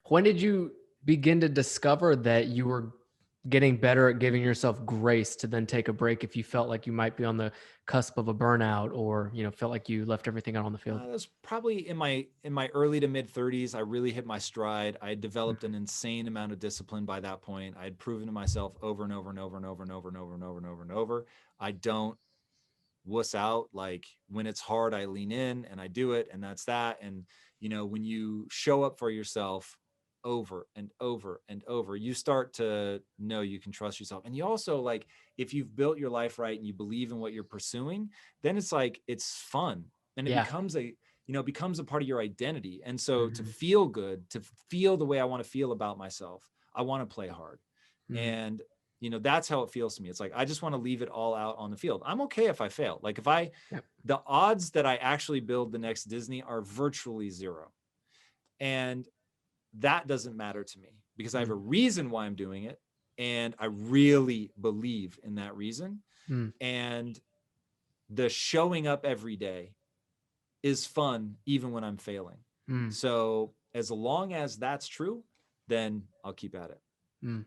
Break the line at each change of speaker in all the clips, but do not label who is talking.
When did you begin to discover that you were getting better at giving yourself grace to then take a break if you felt like you might be on the cusp of a burnout or, felt like you left everything out on the field?
That was probably in my early to mid 30s. I really hit my stride. I had developed
Mhm.
an insane amount of discipline by that point. I had proven to myself over and over and over and over and over and over and over and over and over. I don't wuss out. Like when it's hard, I lean in and I do it, and that's that. And when you show up for yourself over and over and over, you start to know you can trust yourself. And you also, like, if you've built your life right and you believe in what you're pursuing, then it's like it's fun, and it
Yeah.
becomes a part of your identity. And so to
Mhm.
feel good, to feel the way I want to feel about myself, I want to play hard.
Mhm.
And that's how it feels to me. It's like I just want to leave it all out on the field. I'm okay if I fail. Like if I
Yep.
the odds that I actually build the next Disney are virtually zero. And that doesn't matter to me because I have a
Mm.
reason why I'm doing it, and I really believe in that reason.
Mm.
And the showing up every day is fun even when I'm failing.
Mm.
So as long as that's true, then I'll keep at it.
Mm.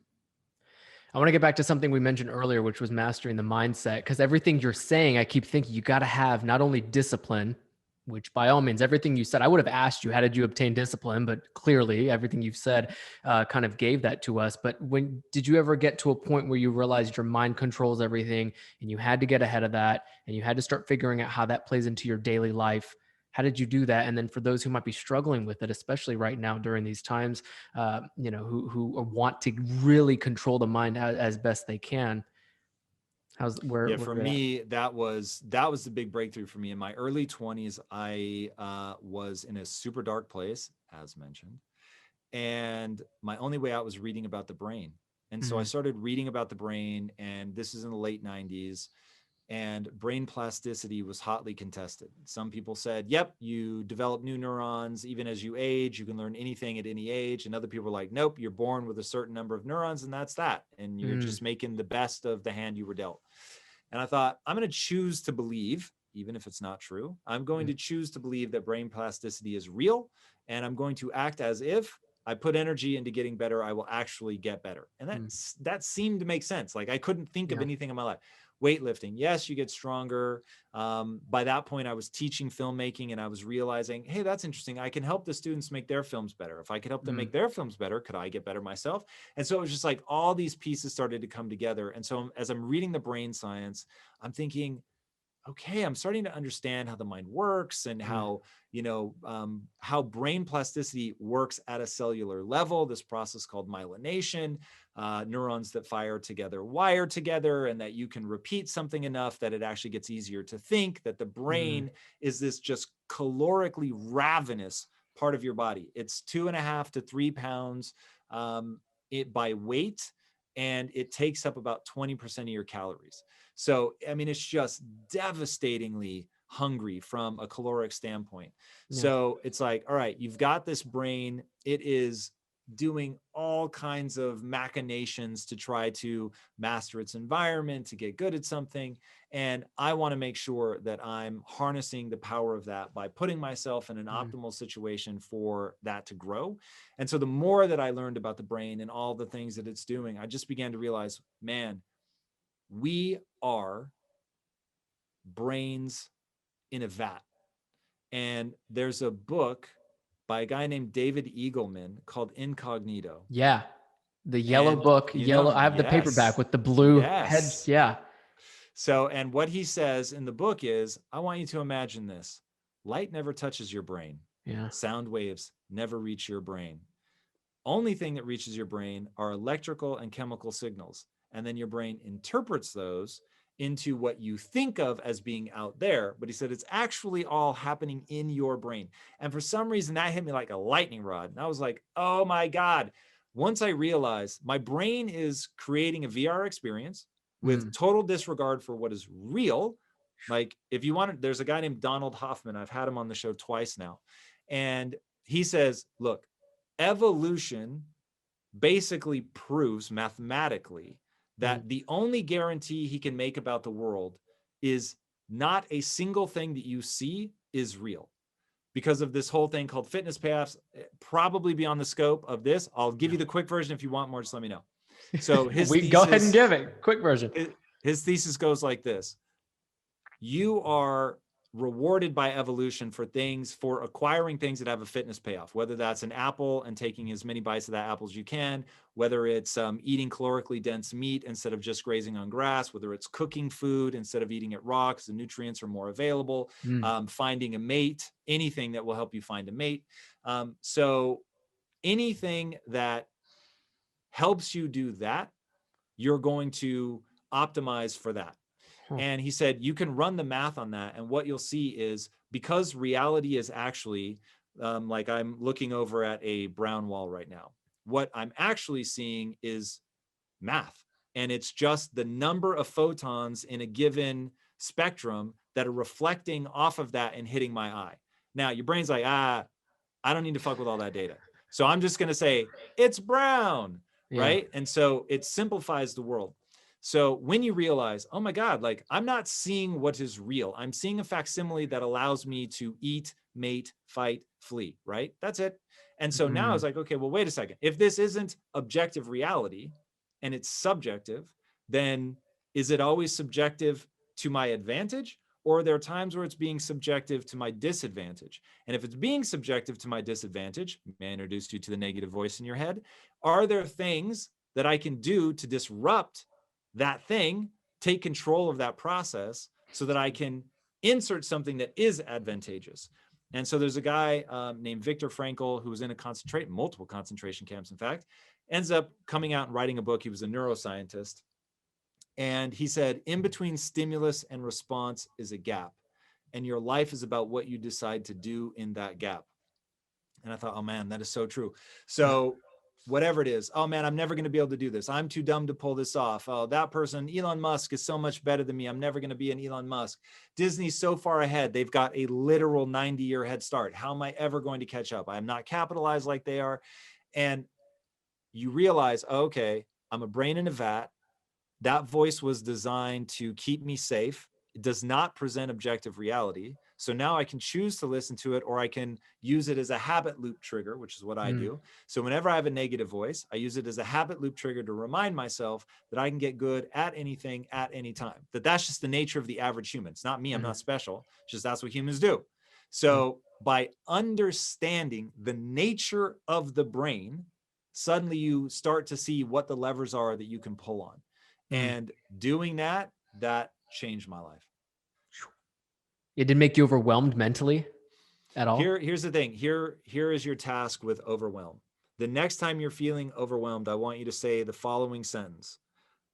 I want to get back to something we mentioned earlier, which was mastering the mindset. Because everything you're saying, I keep thinking you got to have not only discipline, which by all means, everything you said, I would have asked you, how did you obtain discipline? But clearly, everything you've said kind of gave that to us. But when did you ever get to a point where you realized your mind controls everything and you had to get ahead of that and you had to start figuring out how that plays into your daily life? How did you do that? And then for those who might be struggling with it, especially right now during these times, who want to really control the mind as best they can. How's
Yeah,
where
for
you're at?
me, that was the big breakthrough for me. In my early 20s, I was in a super dark place, as mentioned, and my only way out was reading about the brain. And so I
Mhm.
started reading about the brain, and this is in the late 90s, and brain plasticity was hotly contested. Some people said, yep, you develop new neurons even as you age. You can learn anything at any age. And other people were like, nope, you're born with a certain number of neurons, and that's that. And you're
Mm.
just making the best of the hand you were dealt. And I thought, I'm going to choose to believe, even if it's not true, I'm going
Mm.
to choose to believe that brain plasticity is real. And I'm going to act as if I put energy into getting better, I will actually get better. And
Mm.
that seemed to make sense. Like I couldn't think of
Yeah.
anything in my life. Weightlifting, yes, you get stronger. By that point, I was teaching filmmaking, and I was realizing, hey, that's interesting. I can help the students make their films better. If I could help them
Mm.
make their films better, could I get better myself? And so it was just like all these pieces started to come together. And so as I'm reading the brain science, I'm thinking, okay, I'm starting to understand how the mind works, and
Mm.
how brain plasticity works at a cellular level. This process called myelination, neurons that fire together wire together, and that you can repeat something enough that it actually gets easier to think. That the
Mm.
brain is this just calorically ravenous part of your body. It's 2.5 to 3 pounds by weight, and it takes up about 20% of your calories. So, I mean, it's just devastatingly hungry from a caloric standpoint.
Yeah.
So it's like, all right, you've got this brain. It is doing all kinds of machinations to try to master its environment, to get good at something. And I want to make sure that I'm harnessing the power of that by putting myself in an
Mm.
optimal situation for that to grow. And so the more that I learned about the brain and all the things that it's doing, I just began to realize, man, we are brains in a vat. And there's a book by a guy named David Eagleman called Incognito.
Yeah. The yellow
And
book,
you know
yellow.
him.
I have the paperback
Yes.
with the blue head.
Yes.
Yeah.
So, and what he says in the book is, I want you to imagine this: light never touches your brain,
Yeah.
sound waves never reach your brain. Only thing that reaches your brain are electrical and chemical signals. And then your brain interprets those into what you think of as being out there. But he said it's actually all happening in your brain. And for some reason, that hit me like a lightning rod. And I was like, oh my God. Once I realized my brain is creating a VR experience with
Mm.
total disregard for what is real. Like, if you want to, there's a guy named Donald Hoffman. I've had him on the show twice now. And he says, look, evolution basically proves mathematically
Mm.
that the only guarantee he can make about the world is not a single thing that you see is real. because of this whole thing called fitness payoffs, probably beyond the scope of this. I'll give you the quick version. If you want more, just let me know. So his
we
thesis,
go ahead and give it quick version.
His thesis goes like this: you are rewarded by evolution for acquiring things that have a fitness payoff, whether that's an apple and taking as many bites of that apple as you can, whether it's eating calorically dense meat instead of just grazing on grass, whether it's cooking food instead of eating it raw because the nutrients are more available, finding a mate, anything that will help you find a mate. So anything that helps you do that, you're going to optimize for that. And he said, you can run the math on that. And what you'll see is, because reality is actually, like I'm looking over at a brown wall right now, what I'm actually seeing is math. And it's just the number of photons in a given spectrum that are reflecting off of that and hitting my eye. Now, your brain's like, I don't need to fuck with all that data. So I'm just going to say it's brown, right? And so it simplifies the world. So when you realize, oh my God, like I'm not seeing what is real. I'm seeing a facsimile that allows me to eat, mate, fight, flee, right? That's it. And so now I was like, okay, well, wait a second. If this isn't objective reality and it's subjective, then is it always subjective to my advantage? Or are there times where it's being subjective to my disadvantage? And if it's being subjective to my disadvantage, may I introduce you to the negative voice in your head? Are there things that I can do to disrupt that thing, take control of that process so that I can insert something that is advantageous? And so there's a guy named Viktor Frankl who was in multiple concentration camps, in fact, ends up coming out and writing a book. He was a neuroscientist. And he said, in between stimulus and response is a gap. And your life is about what you decide to do in that gap. And I thought, oh man, that is so true. So whatever it is, oh man, I'm never going to be able to do this. I'm too dumb to pull this off. Oh, that person, Elon Musk, is so much better than me. I'm never going to be an Elon Musk. Disney's so far ahead. They've got a literal 90-year head start. How am I ever going to catch up? I'm not capitalized like they are. And you realize, oh, okay, I'm a brain in a vat. That voice was designed to keep me safe. It does not present objective reality. So now I can choose to listen to it, or I can use it as a habit loop trigger, which is what I do. So whenever I have a negative voice, I use it as a habit loop trigger to remind myself that I can get good at anything at any time. That's just the nature of the average human. It's not me. I'm not special. It's just that's what humans do. So by understanding the nature of the brain, suddenly you start to see what the levers are that you can pull on. And doing that changed my life.
It didn't make you overwhelmed mentally at all?
Here's the thing. Here is your task with Overwhelm. The next time you're feeling overwhelmed, I want you to say the following sentence: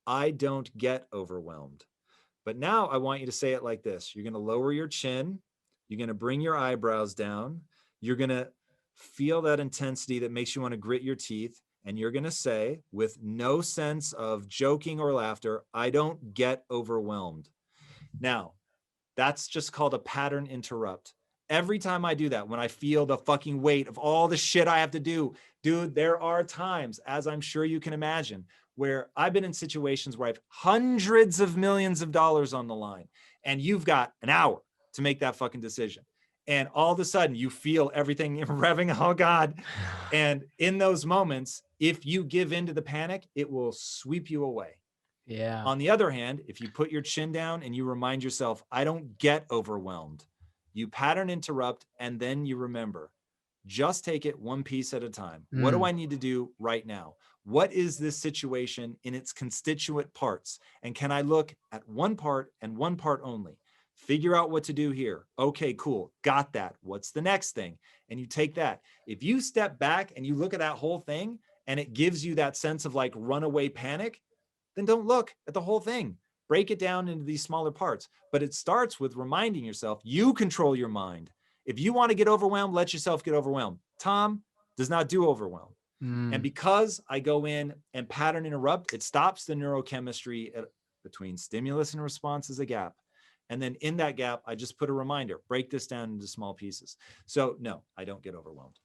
I don't get overwhelmed. But now I want you to say it like this. You're going to lower your chin. You're going to bring your eyebrows down. You're going to feel that intensity that makes you want to grit your teeth. And you're going to say, with no sense of joking or laughter, I don't get overwhelmed. Now, that's just called a pattern interrupt. Every time I do that, when I feel the fucking weight of all the shit I have to do, dude, there are times, as I'm sure you can imagine, where I've been in situations where I have hundreds of millions of dollars on the line, and you've got an hour to make that fucking decision. And all of a sudden you feel everything revving, oh God. And in those moments, if you give into the panic, it will sweep you away.
Yeah.
On the other hand, if you put your chin down and you remind yourself, I don't get overwhelmed, you pattern interrupt, and then you remember, just take it one piece at a time. What do I need to do right now? What is this situation in its constituent parts? And can I look at one part and one part only? Figure out what to do here. Okay, cool. Got that. What's the next thing? And you take that. If you step back and you look at that whole thing and it gives you that sense of like runaway panic, then don't look at the whole thing. Break it down into these smaller parts. But it starts with reminding yourself, you control your mind. If you want to get overwhelmed, let yourself get overwhelmed. Tom does not do overwhelm. And because I go in and pattern interrupt, it stops the neurochemistry between stimulus and response as a gap. And then in that gap, I just put a reminder, break this down into small pieces. So no, I don't get overwhelmed.